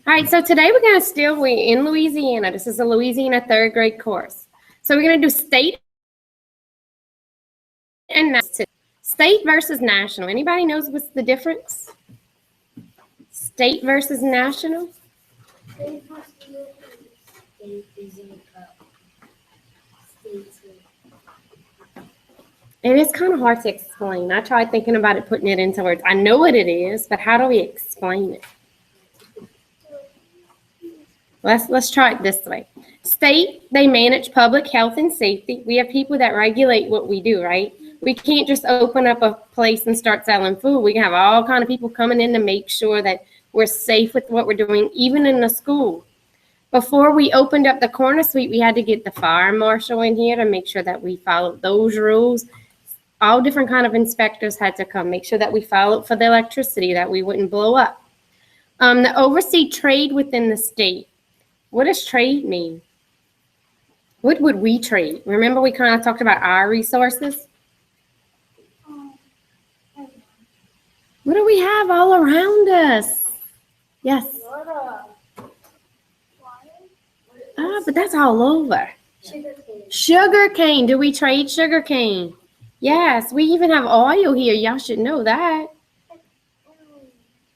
All right, so today we're in Louisiana. This is a Louisiana third grade course. So we're going to do state and national. State versus national. Anybody knows what's the difference? State versus national? It is kind of hard to explain. I tried thinking about it, putting it into words. I know what it is, but how do we explain it? Let's try it this way. State, they manage public health and safety. We have people that regulate what we do, right? We can't just open up a place and start selling food. We can have all kind of people coming in to make sure that we're safe with what we're doing, even in the school. Before we opened up the corner suite, we had to get the fire marshal in here to make sure that we followed those rules. All different kind of inspectors had to come, make sure that we followed for the electricity, that we wouldn't blow up. To oversee trade within the state. What does trade mean? What would we trade? Remember we kind of talked about our resources? What do we have all around us? Yes. But that's all over. Sugar cane. Do we trade sugar cane? Yes. We even have oil here. Y'all should know that.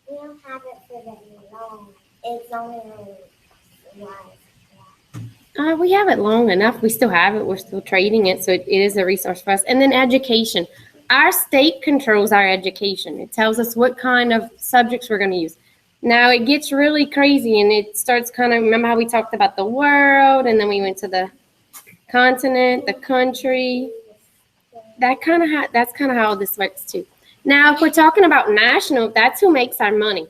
We don't have it for very long. It's only we have it long enough. We still have it. We're still trading it. So it is a resource for us. And then education. Our state controls our education. It tells us what kind of subjects we're going to use. Now it gets really crazy and it starts kind of, remember how we talked about the world and then we went to the continent, the country. That's kind of how this works too. Now, if we're talking about national, that's who makes our money.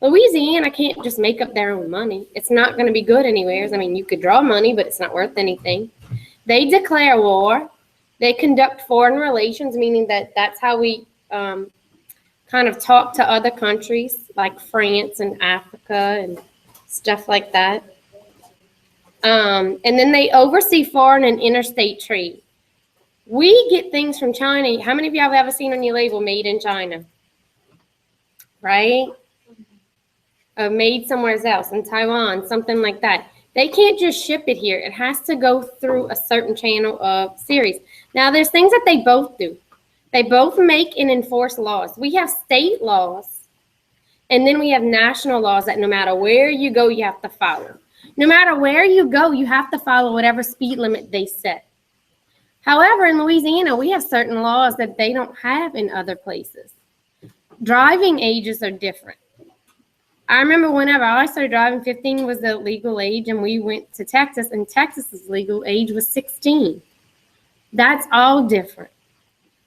Louisiana can't just make up their own money. It's not going to be good anywhere. I mean, you could draw money, but it's not worth anything. They declare war. They conduct foreign relations, meaning that that's how we kind of talk to other countries like France and Africa and stuff like that. And then they oversee foreign and interstate trade. We get things from China. How many of y'all have ever seen on your label made in China? Right? Made somewhere else, in Taiwan, something like that. They can't just ship it here. It has to go through a certain channel of series. Now, there's things that they both do. They both make and enforce laws. We have state laws, and then we have national laws that no matter where you go, you have to follow. No matter where you go, you have to follow whatever speed limit they set. However, in Louisiana, we have certain laws that they don't have in other places. Driving ages are different. I remember whenever I started driving, 15 was the legal age, and we went to Texas, and Texas's legal age was 16. That's all different.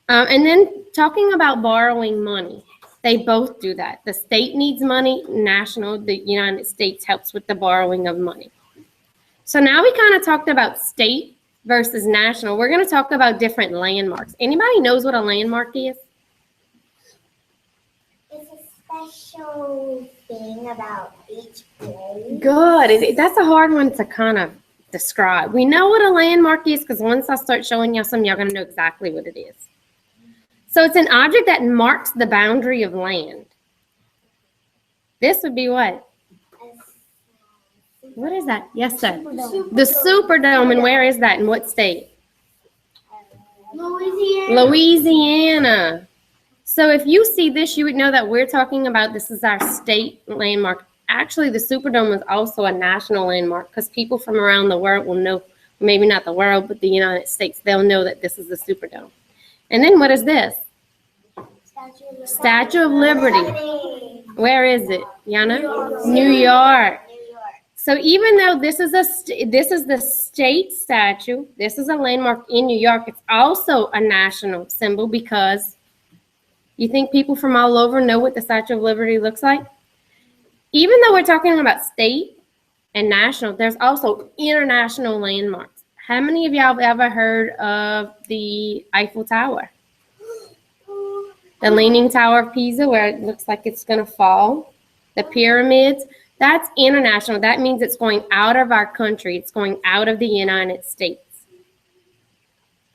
And then talking about borrowing money, they both do that. The state needs money, national, the United States helps with the borrowing of money. So now we kind of talked about state versus national. We're going to talk about different landmarks. Anybody knows what a landmark is? It's a special thing about each place. Good. That's a hard one to kind of describe. We know what a landmark is because once I start showing y'all some, y'all going to know exactly what it is. So it's an object that marks the boundary of land. This would be what? What is that? Yes, sir. The Superdome. And where is that? In what state? Louisiana. So if you see this, you would know that we're talking about this is our state landmark. Actually, the Superdome is also a national landmark because people from around the world will know, maybe not the world, but the United States, they'll know that this is the Superdome. And then what is this? Statue of Liberty. Where is it, Yana? New York. So even though this is the state statue, this is a landmark in New York, it's also a national symbol because you think people from all over know what the Statue of Liberty looks like? Even though we're talking about state and national, there's also international landmarks. How many of y'all have ever heard of the Eiffel Tower? The Leaning Tower of Pisa, where it looks like it's going to fall. The pyramids, that's international. That means it's going out of our country. It's going out of the United States.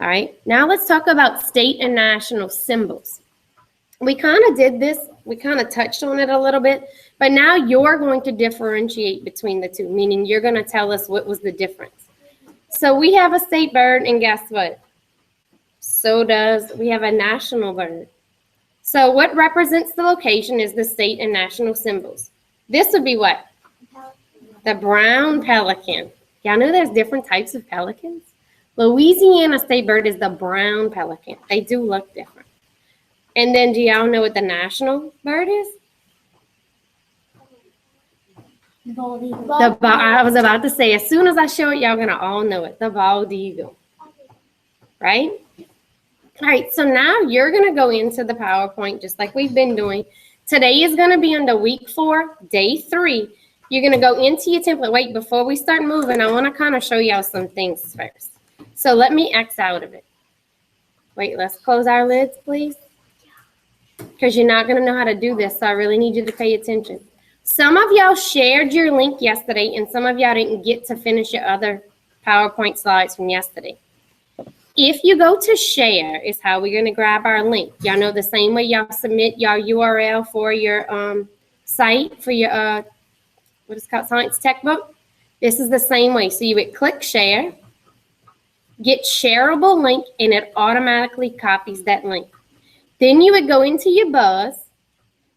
All right, now let's talk about state and national symbols. We kind of did this. We kind of touched on it a little bit, But now you're going to differentiate between the two, meaning you're going to tell us what was the difference. So we have a state bird, and guess what? So we have a national bird. So what represents the location is the state and national symbols. This would be what? The brown pelican. Y'all know there's different types of pelicans? Louisiana state bird is the brown pelican. They do look different. And then do y'all know what the national bird is? I was about to say, as soon as I show it, y'all gonna all know it. The bald eagle, right? All right, so now you're gonna go into the PowerPoint just like we've been doing. Today is gonna be on the week 4, day 3. You're gonna go into your template. Wait, before we start moving, I wanna kind of show y'all some things first. So let me X out of it. Wait, let's close our lids, please. Because you're not gonna know how to do this, so I really need you to pay attention. Some of y'all shared your link yesterday, and some of y'all didn't get to finish your other PowerPoint slides from yesterday. If you go to share is how we're going to grab our link. Y'all know the same way y'all submit your URL for your site, for your, what is it called, Science Textbook. This is the same way. So you would click share, get shareable link, and it automatically copies that link. Then you would go into your Buzz.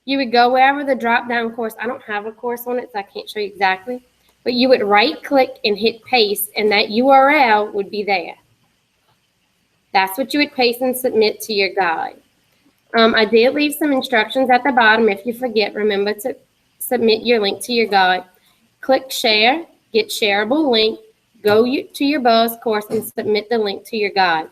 You would go wherever the drop-down course, I don't have a course on it, so I can't show you exactly, but you would right-click and hit paste, and that URL would be there. That's what you would paste and submit to your guide. I did leave some instructions at the bottom. If you forget, remember to submit your link to your guide. Click share, get shareable link, go to your Buzz course and submit the link to your guide.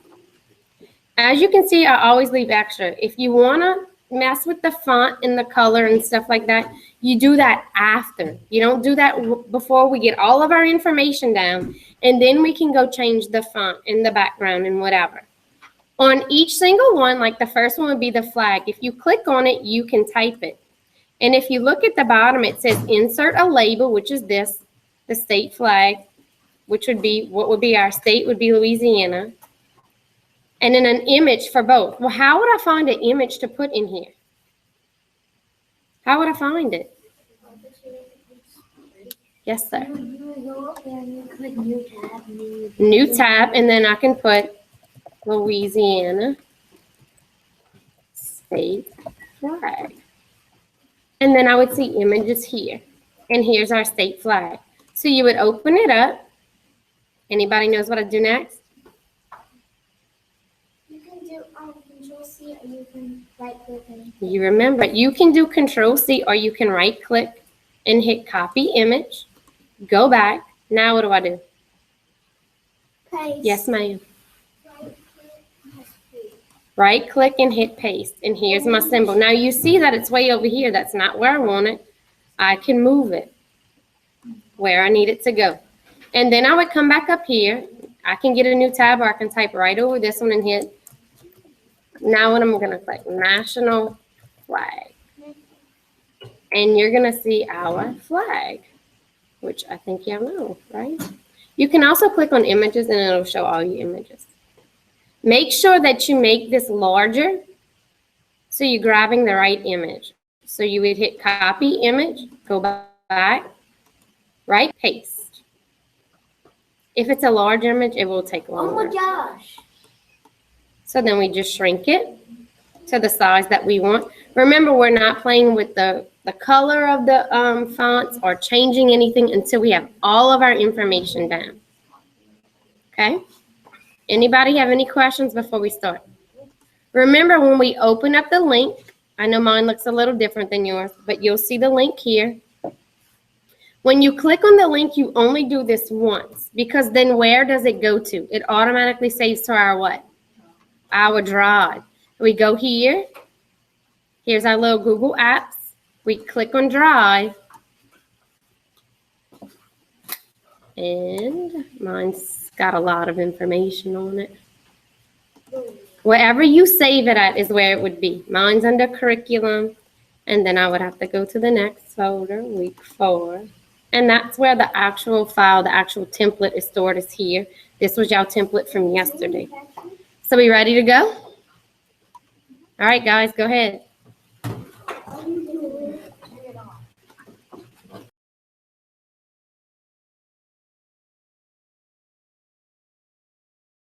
As you can see, I always leave extra. If you want to mess with the font and the color and stuff like that, you do that after. You don't do that before we get all of our information down, and then we can go change the font and the background and whatever. On each single one, like the first one would be the flag. If you click on it, you can type it. And if you look at the bottom, it says insert a label, which is this, the state flag, which would be, what would be our state would be Louisiana. And then an image for both. Well, how would I find an image to put in here? How would I find it? Yes, sir. New tab, and then I can put Louisiana state flag. And then I would see images here. And here's our state flag. So you would open it up. Anybody knows what I do next? Control-C, or you can right-click and you remember, you can do Control-C, or you can right-click and hit copy image. Go back. Now what do I do? Paste. Yes, ma'am. Right-click and hit paste. And here's my symbol. Now you see that it's way over here. That's not where I want it. I can move it where I need it to go. And then I would come back up here. I can get a new tab, or I can type right over this one and hit. Now what I'm going to click, national flag. And you're going to see our flag, which I think y'all know, right? You can also click on images and it'll show all your images. Make sure that you make this larger so you're grabbing the right image. So you would hit copy image, go back, right, paste. If it's a large image, it will take longer. Oh my gosh. So then we just shrink it to the size that we want. Remember, we're not playing with the color of the fonts or changing anything until we have all of our information down. Okay? Anybody have any questions before we start? Remember, when we open up the link, I know mine looks a little different than yours, but you'll see the link here. When you click on the link, you only do this once, because then where does it go to? It automatically saves to our what? Our drive. We go here. Here's our little Google Apps. We click on Drive. And mine's got a lot of information on it. Wherever you save it at is where it would be. Mine's under Curriculum. And then I would have to go to the next folder, week 4. And that's where the actual file, the actual template is stored, is here. This was y'all template from yesterday. So we ready to go? All right, guys, go ahead.